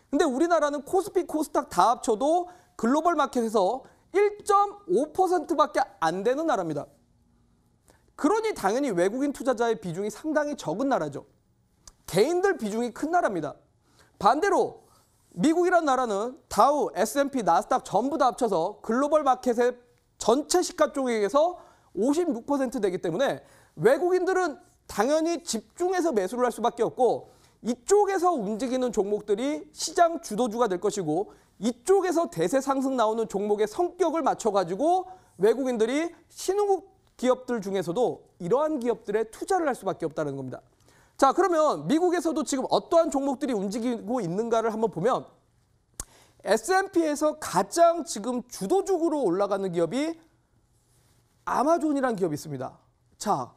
근데 우리나라는 코스피, 코스닥 다 합쳐도 글로벌 마켓에서 1.5%밖에 안 되는 나라입니다. 그러니 당연히 외국인 투자자의 비중이 상당히 적은 나라죠. 개인들 비중이 큰 나라입니다. 반대로 미국이란 나라는 다우, S&P, 나스닥 전부 다 합쳐서 글로벌 마켓의 전체 시가총액에서 56% 되기 때문에 외국인들은 당연히 집중해서 매수를 할 수밖에 없고 이쪽에서 움직이는 종목들이 시장 주도주가 될 것이고 이쪽에서 대세 상승 나오는 종목의 성격을 맞춰가지고 외국인들이 신흥국 기업들 중에서도 이러한 기업들에 투자를 할 수밖에 없다는 겁니다. 자, 그러면 미국에서도 지금 어떠한 종목들이 움직이고 있는가를 한번 보면 S&P에서 가장 지금 주도적으로 올라가는 기업이 아마존이라는 기업이 있습니다. 자,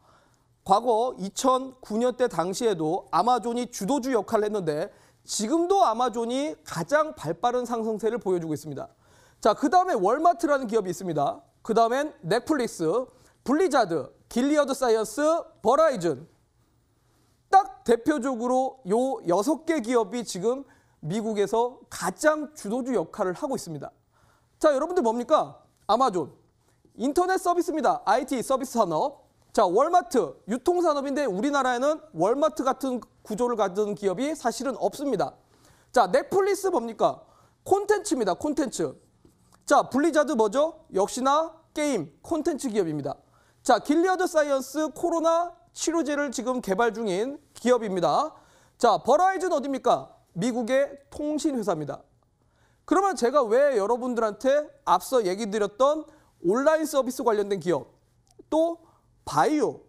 과거 2009년대 당시에도 아마존이 주도주 역할을 했는데 지금도 아마존이 가장 발빠른 상승세를 보여주고 있습니다. 자, 그 다음에 월마트라는 기업이 있습니다. 그 다음엔 넷플릭스, 블리자드, 길리어드 사이언스, 버라이즌. 딱 대표적으로 요 6개 기업이 지금 미국에서 가장 주도주 역할을 하고 있습니다. 자, 여러분들 뭡니까? 아마존, 인터넷 서비스입니다. IT 서비스 산업. 자, 월마트, 유통산업인데 우리나라에는 월마트 같은 구조를 가진 기업이 사실은 없습니다. 자, 넷플릭스 뭡니까? 콘텐츠입니다. 콘텐츠. 자, 블리자드 뭐죠? 역시나 게임, 콘텐츠 기업입니다. 자, 길리어드 사이언스 코로나 치료제를 지금 개발 중인 기업입니다. 자, 버라이즌 어디입니까? 미국의 통신회사입니다. 그러면 제가 왜 여러분들한테 앞서 얘기 드렸던 온라인 서비스 관련된 기업, 또 바이오,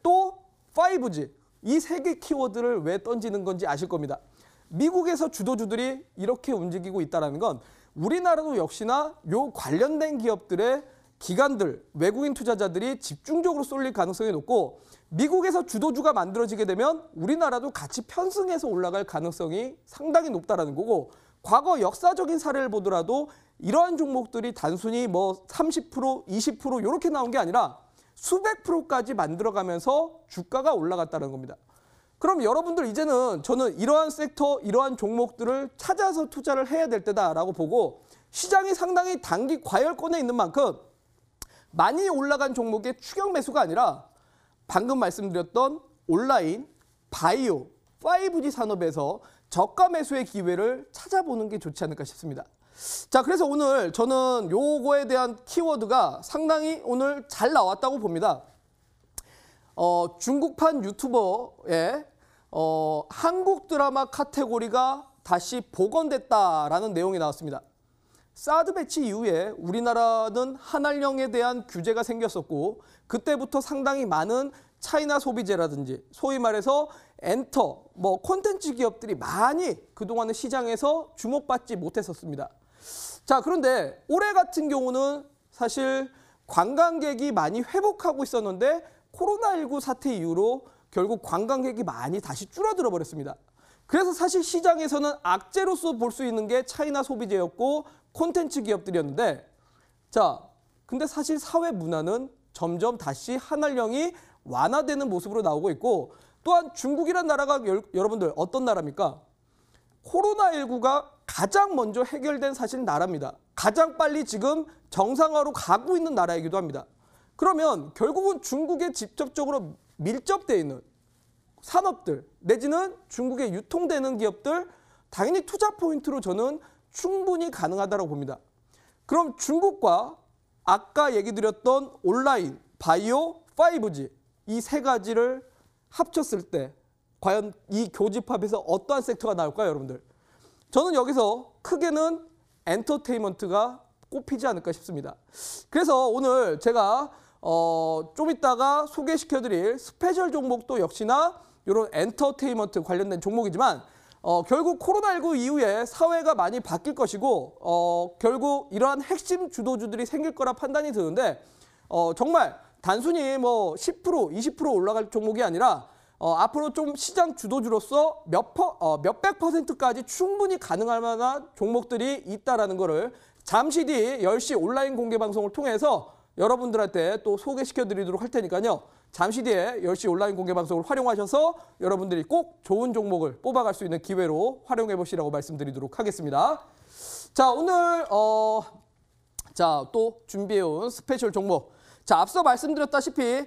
또 5G, 이 3개 키워드를 왜 던지는 건지 아실 겁니다. 미국에서 주도주들이 이렇게 움직이고 있다는 건 우리나라도 역시나 요 관련된 기업들의 기관들, 외국인 투자자들이 집중적으로 쏠릴 가능성이 높고 미국에서 주도주가 만들어지게 되면 우리나라도 같이 편승해서 올라갈 가능성이 상당히 높다는 거고 과거 역사적인 사례를 보더라도 이러한 종목들이 단순히 뭐 30%, 20% 이렇게 나온 게 아니라 수백 프로까지 만들어가면서 주가가 올라갔다는 겁니다. 그럼 여러분들 이제는 저는 이러한 섹터, 이러한 종목들을 찾아서 투자를 해야 될 때다라고 보고 시장이 상당히 단기 과열권에 있는 만큼 많이 올라간 종목의 추격 매수가 아니라 방금 말씀드렸던 온라인, 바이오, 5G 산업에서 저가 매수의 기회를 찾아보는 게 좋지 않을까 싶습니다. 자, 그래서 오늘 저는 요거에 대한 키워드가 상당히 오늘 잘 나왔다고 봅니다. 중국판 유튜버의 한국 드라마 카테고리가 다시 복원됐다라는 내용이 나왔습니다. 사드 배치 이후에 우리나라는 한알령에 대한 규제가 생겼었고 그때부터 상당히 많은 차이나 소비재라든지 소위 말해서 엔터, 콘텐츠 기업들이 많이 그동안의 시장에서 주목받지 못했었습니다. 자, 그런데 올해 같은 경우는 사실 관광객이 많이 회복하고 있었는데 코로나19 사태 이후로 결국 관광객이 많이 다시 줄어들어 버렸습니다. 그래서 사실 시장에서는 악재로서 볼 수 있는 게 차이나 소비재였고 콘텐츠 기업들이었는데 자, 근데 사실 사회 문화는 점점 다시 한알령이 완화되는 모습으로 나오고 있고 또한 중국이라는 나라가 여러분들 어떤 나라입니까? 코로나19가 가장 먼저 해결된 사실 나라입니다. 가장 빨리 지금 정상화로 가고 있는 나라이기도 합니다. 그러면 결국은 중국에 직접적으로 밀접되어 있는 산업들 내지는 중국에 유통되는 기업들 당연히 투자 포인트로 저는 충분히 가능하다고 봅니다. 그럼 중국과 아까 얘기 드렸던 온라인, 바이오, 5G 이 3가지를 합쳤을 때 과연 이 교집합에서 어떠한 섹터가 나올까요, 여러분들? 저는 여기서 크게는 엔터테인먼트가 꼽히지 않을까 싶습니다. 그래서 오늘 제가 좀 이따가 소개시켜드릴 스페셜 종목도 역시나 이런 엔터테인먼트 관련된 종목이지만 결국 코로나19 이후에 사회가 많이 바뀔 것이고 결국 이러한 핵심 주도주들이 생길 거라 판단이 드는데 정말 단순히 10%, 20% 올라갈 종목이 아니라 앞으로 좀 시장 주도주로서 몇백 %까지 충분히 가능할 만한 종목들이 있다라는 거를 잠시 뒤 10시 온라인 공개 방송을 통해서 여러분들한테 또 소개시켜 드리도록 할 테니까요. 잠시 뒤에 10시 온라인 공개 방송을 활용하셔서 여러분들이 꼭 좋은 종목을 뽑아갈 수 있는 기회로 활용해 보시라고 말씀드리도록 하겠습니다. 자, 오늘 자, 또 준비해온 스페셜 종목. 자, 앞서 말씀드렸다시피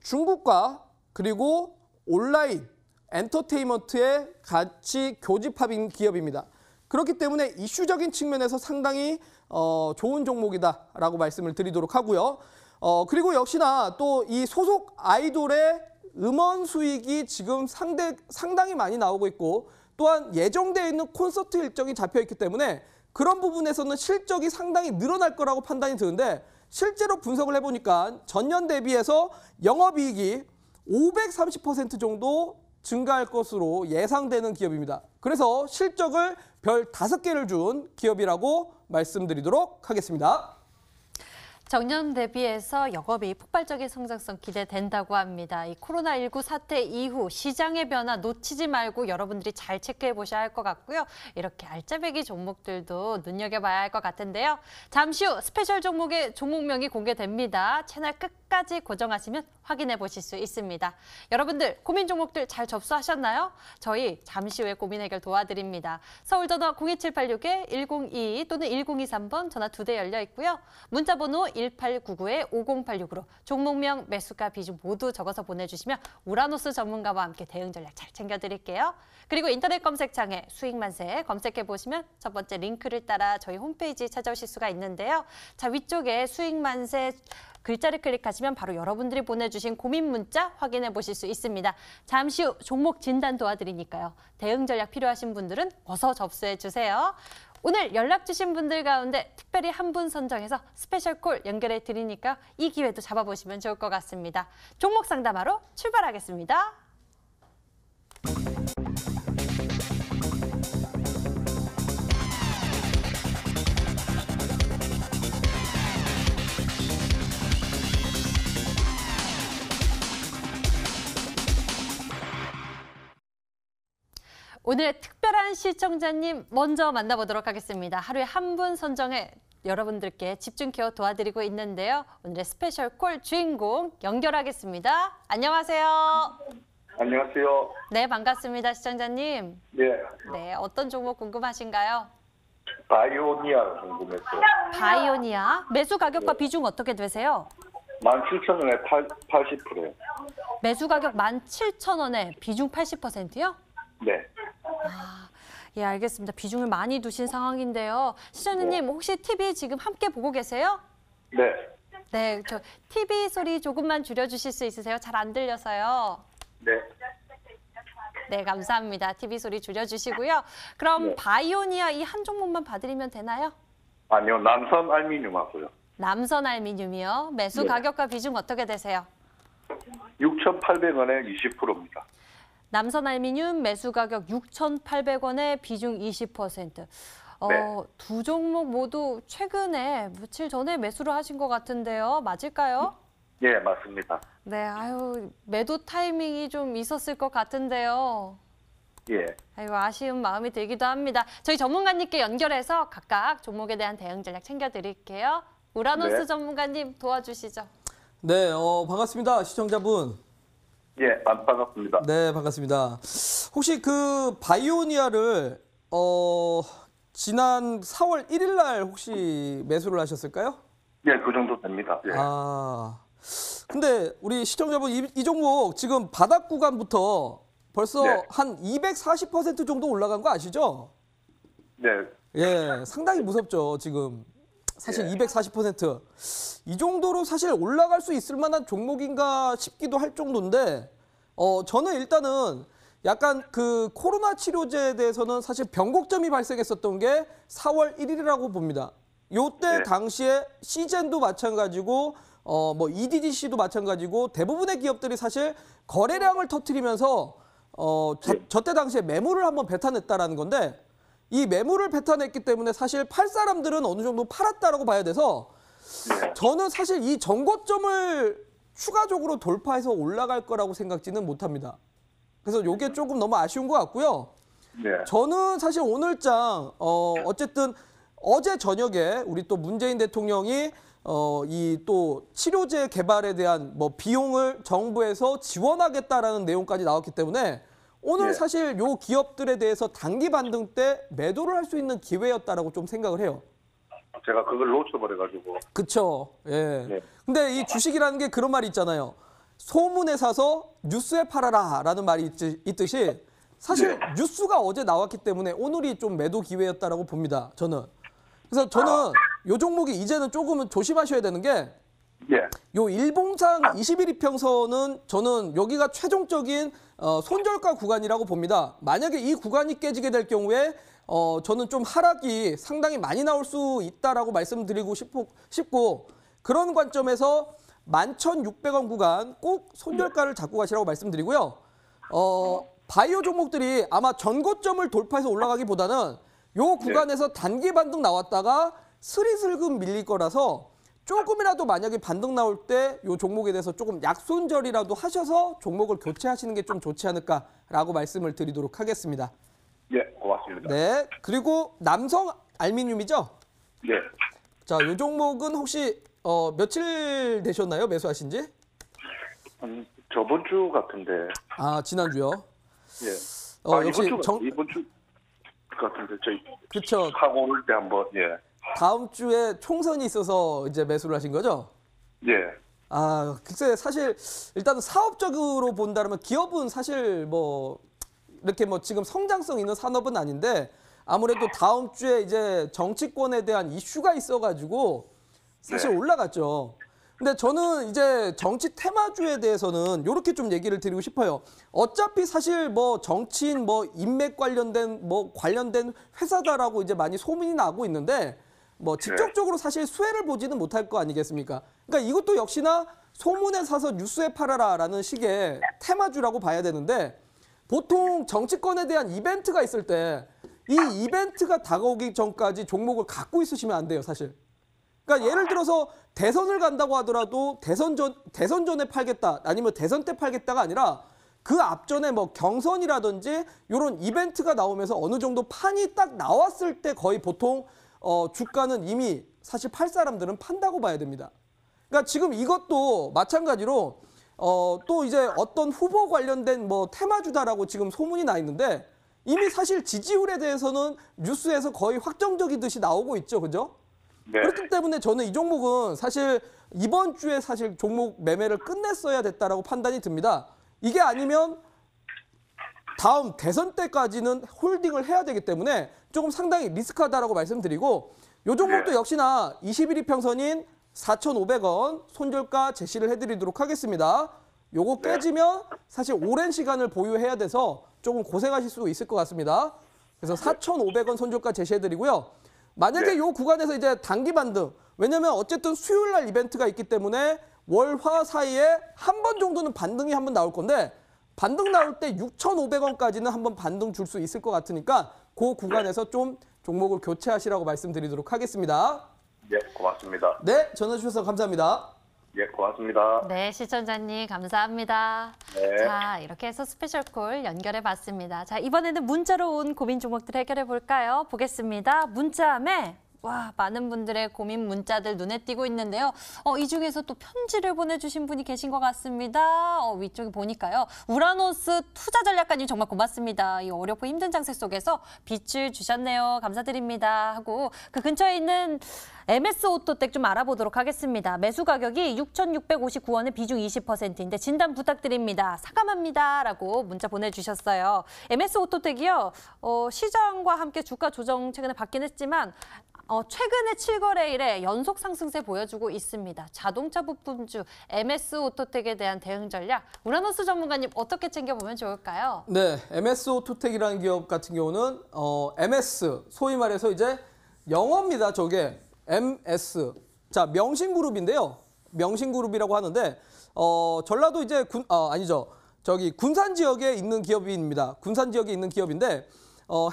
중국과 그리고 온라인 엔터테인먼트의 같이 교집합인 기업입니다. 그렇기 때문에 이슈적인 측면에서 상당히 좋은 종목이다라고 말씀을 드리도록 하고요. 그리고 역시나 또 이 소속 아이돌의 음원 수익이 지금 상당히 많이 나오고 있고 또한 예정되어 있는 콘서트 일정이 잡혀 있기 때문에 그런 부분에서는 실적이 상당히 늘어날 거라고 판단이 드는데 실제로 분석을 해보니까 전년 대비해서 영업이익이 530% 정도 증가할 것으로 예상되는 기업입니다. 그래서 실적을 별 5개를 준 기업이라고 말씀드리도록 하겠습니다. 작년 대비해서 영업이익 폭발적인 성장성 기대된다고 합니다. 이 코로나19 사태 이후 시장의 변화 놓치지 말고 여러분들이 잘 체크해 보셔야 할 것 같고요. 이렇게 알짜배기 종목들도 눈여겨봐야 할 것 같은데요. 잠시 후 스페셜 종목의 종목명이 공개됩니다. 채널 끝까지 고정하시면 확인해 보실 수 있습니다. 여러분들 고민 종목들 잘 접수하셨나요? 저희 잠시 후에 고민 해결 도와드립니다. 서울전화 02786-1022 또는 1023번 전화 2대 열려 있고요. 문자번호 1899-5086으로 종목명, 매수가, 비중 모두 적어서 보내주시면 우라노스 전문가와 함께 대응 전략 잘 챙겨드릴게요. 그리고 인터넷 검색창에 수익만세 검색해보시면 첫 번째 링크를 따라 저희 홈페이지 찾아오실 수가 있는데요. 자, 위쪽에 수익만세 글자를 클릭하시면 바로 여러분들이 보내주신 고민 문자 확인해 보실 수 있습니다. 잠시 후 종목 진단 도와드리니까요. 대응 전략 필요하신 분들은 어서 접수해 주세요. 오늘 연락 주신 분들 가운데 특별히 한 분 선정해서 스페셜 콜 연결해 드리니까 이 기회도 잡아보시면 좋을 것 같습니다. 종목 상담하러 출발하겠습니다. 오늘의 특별한 시청자님 먼저 만나보도록 하겠습니다. 하루에 한 분 선정해 여러분들께 집중 케어 도와드리고 있는데요. 오늘의 스페셜 콜 주인공 연결하겠습니다. 안녕하세요. 안녕하세요. 네, 반갑습니다. 시청자님. 네, 네, 어떤 종목 궁금하신가요? 바이오니아 궁금했어요. 바이오니아. 매수 가격과 비중 어떻게 되세요? 17,000원에 80%요. 매수 가격 17,000원에 비중 80%요? 네. 예, 알겠습니다. 비중을 많이 두신 상황인데요. 시청자님, 혹시 TV 지금 함께 보고 계세요? 네. 네, 저 TV 소리 조금만 줄여주실 수 있으세요? 잘 안 들려서요. 네. 네, 감사합니다. TV 소리 줄여주시고요. 그럼 네. 바이오니아 이 한 종목만 봐드리면 되나요? 아니요, 남선 알미늄 하고요. 남선 알미늄이요. 매수 네. 가격과 비중 어떻게 되세요? 6,800원에 20%입니다. 남선 알미늄 매수 가격 6,800원에 비중 20%. 네. 두 종목 모두 최근에 며칠 전에 매수를 하신 것 같은데요. 맞을까요? 예, 맞습니다. 네, 아유, 매도 타이밍이 좀 있었을 것 같은데요. 예. 아이고, 아쉬운 마음이 들기도 합니다. 저희 전문가님께 연결해서 각각 종목에 대한 대응 전략 챙겨드릴게요. 우라노스 네. 전문가님 도와주시죠. 네, 반갑습니다. 시청자분. 예, 반갑습니다. 네, 반갑습니다. 혹시 그 바이오니아를 지난 4월 1일 날 혹시 매수를 하셨을까요? 예, 그 정도 됩니다. 예. 근데 우리 시청자분 이 종목 지금 바닥 구간부터 벌써 네. 한 240% 정도 올라간 거 아시죠? 네. 예, 상당히 무섭죠, 지금. 사실 예. 240%. 이 정도로 사실 올라갈 수 있을 만한 종목인가 싶기도 할 정도인데, 저는 일단은 약간 그 코로나 치료제에 대해서는 사실 변곡점이 발생했었던 게 4월 1일이라고 봅니다. 요때 네. 당시에 시젠도 마찬가지고, 뭐 EDDC도 마찬가지고 대부분의 기업들이 사실 거래량을 터뜨리면서 저때 당시에 매물을 한번 뱉어냈다라는 건데, 이 매물을 뱉어냈기 때문에 사실 팔 사람들은 어느 정도 팔았다라고 봐야 돼서 네. 저는 사실 이 정고점을 추가적으로 돌파해서 올라갈 거라고 생각지는 못합니다. 그래서 이게 조금 너무 아쉬운 것 같고요. 네. 저는 사실 오늘장 어쨌든 어제 저녁에 우리 또 문재인 대통령이 이 또 치료제 개발에 대한 뭐 비용을 정부에서 지원하겠다라는 내용까지 나왔기 때문에 오늘 네. 사실 요 기업들에 대해서 단기 반등 때 매도를 할 수 있는 기회였다라고 좀 생각을 해요. 제가 그걸 놓쳐버려가지고. 그쵸. 예. 네. 근데 이 주식이라는 게 그런 말이 있잖아요. 소문에 사서 뉴스에 팔아라라는 말이 있듯이 사실 네. 뉴스가 어제 나왔기 때문에 오늘이 좀 매도 기회였다라고 봅니다. 저는. 그래서 저는 요 종목이 이제는 조금은 조심하셔야 되는 게 예. 요 일봉상 21이평선은 저는 여기가 최종적인 손절가 구간이라고 봅니다. 만약에 이 구간이 깨지게 될 경우에 저는 좀 하락이 상당히 많이 나올 수 있다라고 말씀드리고 싶고 그런 관점에서 11,600원 구간 꼭 손절가를 잡고 가시라고 말씀드리고요. 바이오 종목들이 아마 전고점을 돌파해서 올라가기보다는 요 구간에서 단기 반등 나왔다가 스리슬금 밀릴 거라서 조금이라도 만약에 반등 나올 때 요 종목에 대해서 조금 약손절이라도 하셔서 종목을 교체하시는 게 좀 좋지 않을까라고 말씀을 드리도록 하겠습니다. 예, 고맙습니다. 네, 그리고 남성 알미늄이죠? 예. 자, 요 종목은 혹시 며칠 되셨나요? 매수하신 지? 저번 주 같은데. 아, 지난주요? 예. 역시 이번 주 같은데 저희 그쵸. 하고 올 때 한번 예. 다음 주에 총선이 있어서 이제 매수를 하신 거죠? 예. 아, 글쎄 사실 일단은 사업적으로 본다면 기업은 사실 뭐 이렇게 뭐 지금 성장성 있는 산업은 아닌데 아무래도 다음 주에 이제 정치권에 대한 이슈가 있어가지고 사실 올라갔죠. 근데 저는 이제 정치 테마주에 대해서는 이렇게 좀 얘기를 드리고 싶어요. 어차피 사실 뭐 정치인 뭐 인맥 관련된 회사다라고 이제 많이 소문이 나고 있는데 뭐 직접적으로 사실 수혜를 보지는 못할 거 아니겠습니까? 그러니까 이것도 역시나 소문에 사서 뉴스에 팔아라라는 식의 테마주라고 봐야 되는데 보통 정치권에 대한 이벤트가 있을 때 이 이벤트가 다가오기 전까지 종목을 갖고 있으시면 안 돼요, 사실. 그러니까 예를 들어서 대선을 간다고 하더라도 대선 전에 팔겠다 아니면 대선 때 팔겠다가 아니라 그 앞전에 뭐 경선이라든지 이런 이벤트가 나오면서 어느 정도 판이 딱 나왔을 때 거의 보통 주가는 이미 사실 팔 사람들은 판다고 봐야 됩니다. 그러니까 지금 이것도 마찬가지로 또 이제 어떤 후보 관련된 뭐 테마주다라고 지금 소문이 나 있는데 이미 사실 지지율에 대해서는 뉴스에서 거의 확정적이듯이 나오고 있죠, 그죠? 네. 그렇기 때문에 저는 이 종목은 사실 이번 주에 사실 종목 매매를 끝냈어야 됐다라고 판단이 듭니다. 이게 아니면 다음 대선 때까지는 홀딩을 해야 되기 때문에 조금 상당히 리스크하다라고 말씀드리고 이 종목도 역시나 21이평선인 4,500원 손절가 제시를 해드리도록 하겠습니다. 요거 깨지면 사실 오랜 시간을 보유해야 돼서 조금 고생하실 수 있을 것 같습니다. 그래서 4,500원 손절가 제시해드리고요. 만약에 요 구간에서 이제 단기 반등, 왜냐면 어쨌든 수요일 날 이벤트가 있기 때문에 월, 화 사이에 한 번 정도는 반등이 한번 나올 건데 반등 나올 때 6,500원까지는 한번 반등 줄 수 있을 것 같으니까 그 구간에서 좀 종목을 교체하시라고 말씀드리도록 하겠습니다. 예, 고맙습니다. 네, 전화 주셔서 감사합니다. 예, 고맙습니다. 네, 시청자님 감사합니다. 네. 자, 이렇게 해서 스페셜 콜 연결해 봤습니다. 자, 이번에는 문자로 온 고민 종목들 해결해 볼까요? 보겠습니다. 문자함에 와, 많은 분들의 고민 문자들 눈에 띄고 있는데요. 이 중에서 또 편지를 보내주신 분이 계신 것 같습니다. 위쪽에 보니까요. 우라노스 투자 전략가님 정말 고맙습니다. 이 어렵고 힘든 장세 속에서 빛을 주셨네요. 감사드립니다. 하고 그 근처에 있는 MS 오토텍 좀 알아보도록 하겠습니다. 매수 가격이 6,659원에 비중 20%인데 진단 부탁드립니다. 사감합니다. 라고 문자 보내주셨어요. MS 오토텍이요. 시장과 함께 주가 조정 최근에 받긴 했지만 최근에 7거래일에 연속 상승세 보여주고 있습니다. 자동차 부품주 MS 오토텍에 대한 대응 전략 우라노스 전문가님 어떻게 챙겨보면 좋을까요? 네, MS 오토텍이라는 기업 같은 경우는 MS 소위 말해서 이제 영어입니다. 저게 MS. 자, 명신그룹인데요. 명신그룹이라고 하는데 전라도 이제 군산 지역에 있는 기업입니다. 군산 지역에 있는 기업인데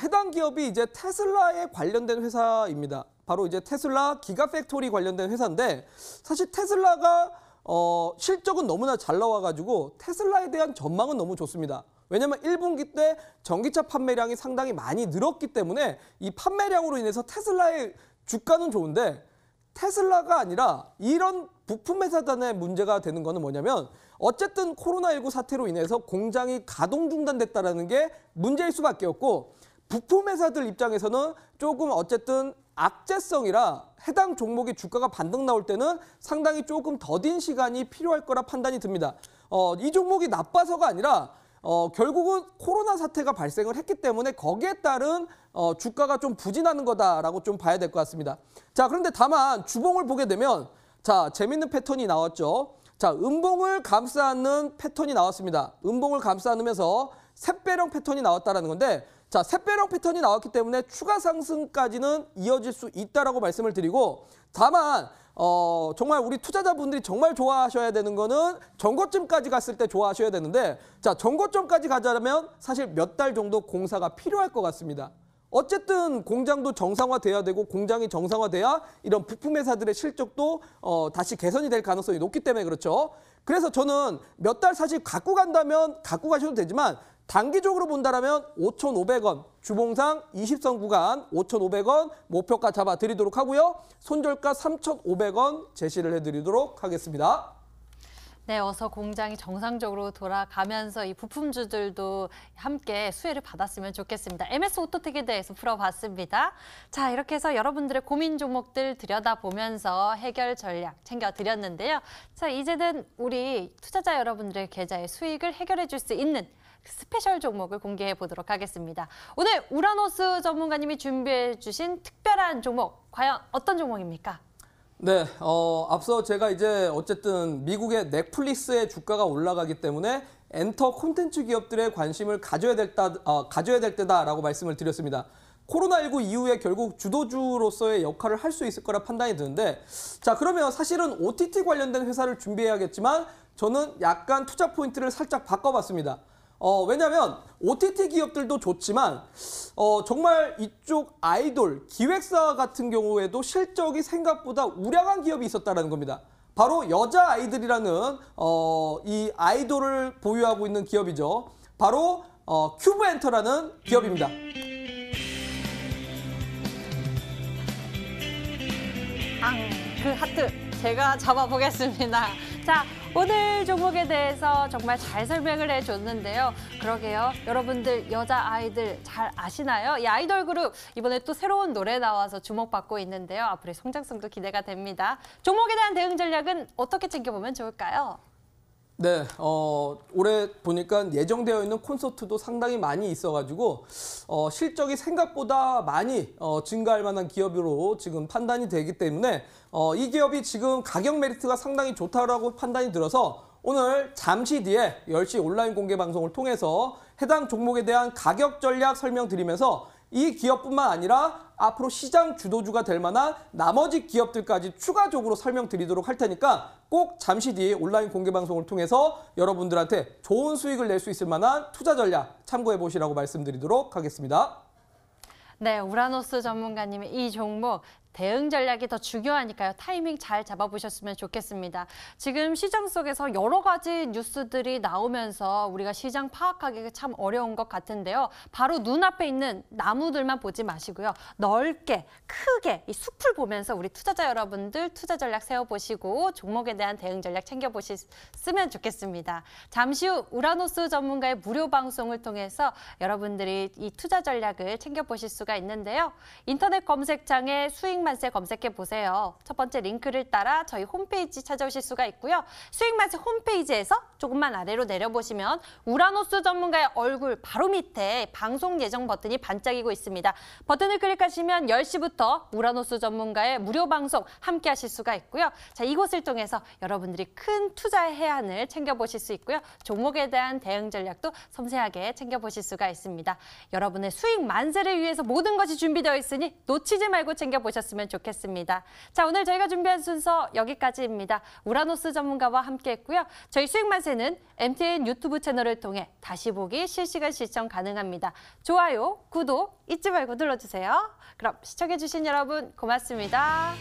해당 기업이 이제 테슬라에 관련된 회사입니다. 바로 이제 테슬라 기가팩토리 관련된 회사인데 사실 테슬라가 실적은 너무나 잘 나와가지고 테슬라에 대한 전망은 너무 좋습니다. 왜냐하면 1분기 때 전기차 판매량이 상당히 많이 늘었기 때문에 이 판매량으로 인해서 테슬라의 주가는 좋은데 테슬라가 아니라 이런 부품 회사단의 문제가 되는 거는 뭐냐면 어쨌든 코로나19 사태로 인해서 공장이 가동 중단됐다는 게 문제일 수밖에 없고 부품 회사들 입장에서는 조금 어쨌든 악재성이라 해당 종목의 주가가 반등 나올 때는 상당히 조금 더딘 시간이 필요할 거라 판단이 듭니다. 이 종목이 나빠서가 아니라 결국은 코로나 사태가 발생을 했기 때문에 거기에 따른 주가가 좀 부진하는 거다라고 좀 봐야 될 것 같습니다. 자, 그런데 다만 주봉을 보게 되면 자, 재밌는 패턴이 나왔죠. 자, 음봉을 감싸는 패턴이 나왔습니다. 음봉을 감싸면서 샛배령 패턴이 나왔다는 건데, 자, 샛배령 패턴이 나왔기 때문에 추가 상승까지는 이어질 수 있다라고 말씀을 드리고, 다만 정말 우리 투자자분들이 정말 좋아하셔야 되는 거는 정고점까지 갔을 때 좋아하셔야 되는데, 자, 정고점까지 가자면 사실 몇 달 정도 공사가 필요할 것 같습니다. 어쨌든 공장도 정상화돼야 되고, 공장이 정상화돼야 이런 부품 회사들의 실적도 다시 개선이 될 가능성이 높기 때문에 그렇죠. 그래서 저는 몇 달 사실 갖고 간다면 갖고 가셔도 되지만, 단기적으로 본다면 5,500원, 주봉상 20선 구간 5,500원 목표가 잡아드리도록 하고요. 손절가 3,500원 제시를 해드리도록 하겠습니다. 네, 어서 공장이 정상적으로 돌아가면서 이 부품주들도 함께 수혜를 받았으면 좋겠습니다. MS 오토텍에 대해서 풀어봤습니다. 자, 이렇게 해서 여러분들의 고민 종목들 들여다보면서 해결 전략 챙겨드렸는데요. 자, 이제는 우리 투자자 여러분들의 계좌의 수익을 해결해 줄 수 있는 스페셜 종목을 공개해 보도록 하겠습니다. 오늘 우라노스 전문가님이 준비해 주신 특별한 종목, 과연 어떤 종목입니까? 네, 앞서 제가 이제 어쨌든 미국의 넷플릭스의 주가가 올라가기 때문에 엔터 콘텐츠 기업들의 관심을 가져야 될 때다라고 말씀을 드렸습니다. 코로나19 이후에 결국 주도주로서의 역할을 할 수 있을 거라 판단이 드는데, 자, 그러면 사실은 OTT 관련된 회사를 준비해야겠지만 저는 약간 투자 포인트를 살짝 바꿔봤습니다. 왜냐하면 OTT 기업들도 좋지만 정말 이쪽 아이돌, 기획사 같은 경우에도 실적이 생각보다 우량한 기업이 있었다는 겁니다. 바로 여자 아이들이라는 이 아이돌을 보유하고 있는 기업이죠. 바로 큐브엔터라는 기업입니다. 그 하트 제가 잡아보겠습니다. 자, 오늘 종목에 대해서 정말 잘 설명을 해줬는데요. 그러게요. 여러분들 여자 아이들 잘 아시나요? 이 아이돌 그룹 이번에 또 새로운 노래 나와서 주목받고 있는데요. 앞으로의 성장성도 기대가 됩니다. 종목에 대한 대응 전략은 어떻게 챙겨보면 좋을까요? 네, 올해 보니까 예정되어 있는 콘서트도 상당히 많이 있어가지고 실적이 생각보다 많이 증가할 만한 기업으로 지금 판단이 되기 때문에 이 기업이 지금 가격 메리트가 상당히 좋다라고 판단이 들어서 오늘 잠시 뒤에 10시 온라인 공개 방송을 통해서 해당 종목에 대한 가격 전략 설명드리면서 이 기업뿐만 아니라 앞으로 시장 주도주가 될 만한 나머지 기업들까지 추가적으로 설명드리도록 할 테니까 꼭 잠시 뒤에 온라인 공개 방송을 통해서 여러분들한테 좋은 수익을 낼 수 있을 만한 투자 전략 참고해 보시라고 말씀드리도록 하겠습니다. 네, 우라노스 전문가님의 이 종목 대응 전략이 더 중요하니까요. 타이밍 잘 잡아보셨으면 좋겠습니다. 지금 시장 속에서 여러 가지 뉴스들이 나오면서 우리가 시장 파악하기가 참 어려운 것 같은데요. 바로 눈앞에 있는 나무들만 보지 마시고요. 넓게, 크게 이 숲을 보면서 우리 투자자 여러분들 투자 전략 세워보시고 종목에 대한 대응 전략 챙겨보셨으면 좋겠습니다. 잠시 후 우라노스 전문가의 무료 방송을 통해서 여러분들이 이 투자 전략을 챙겨보실 수가 있는데요. 인터넷 검색창에 수익 만세 검색해 보세요. 첫 번째 링크를 따라 저희 홈페이지 찾아오실 수가 있고요. 수익 만세 홈페이지에서 조금만 아래로 내려보시면 우라노스 전문가의 얼굴 바로 밑에 방송 예정 버튼이 반짝이고 있습니다. 버튼을 클릭하시면 10시부터 우라노스 전문가의 무료 방송 함께 하실 수가 있고요. 자, 이곳을 통해서 여러분들이 큰 투자의 해안을 챙겨보실 수 있고요. 종목에 대한 대응 전략도 섬세하게 챙겨보실 수가 있습니다. 여러분의 수익 만세를 위해서 모든 것이 준비되어 있으니 놓치지 말고 챙겨보셨으면 좋겠습니다. 자, 오늘 저희가 준비한 순서 여기까지입니다. 우라노스 전문가와 함께했고요. 저희 수익만세는 MTN 유튜브 채널을 통해 다시 보기 실시간 시청 가능합니다. 좋아요, 구독 잊지 말고 눌러주세요. 그럼 시청해주신 여러분 고맙습니다.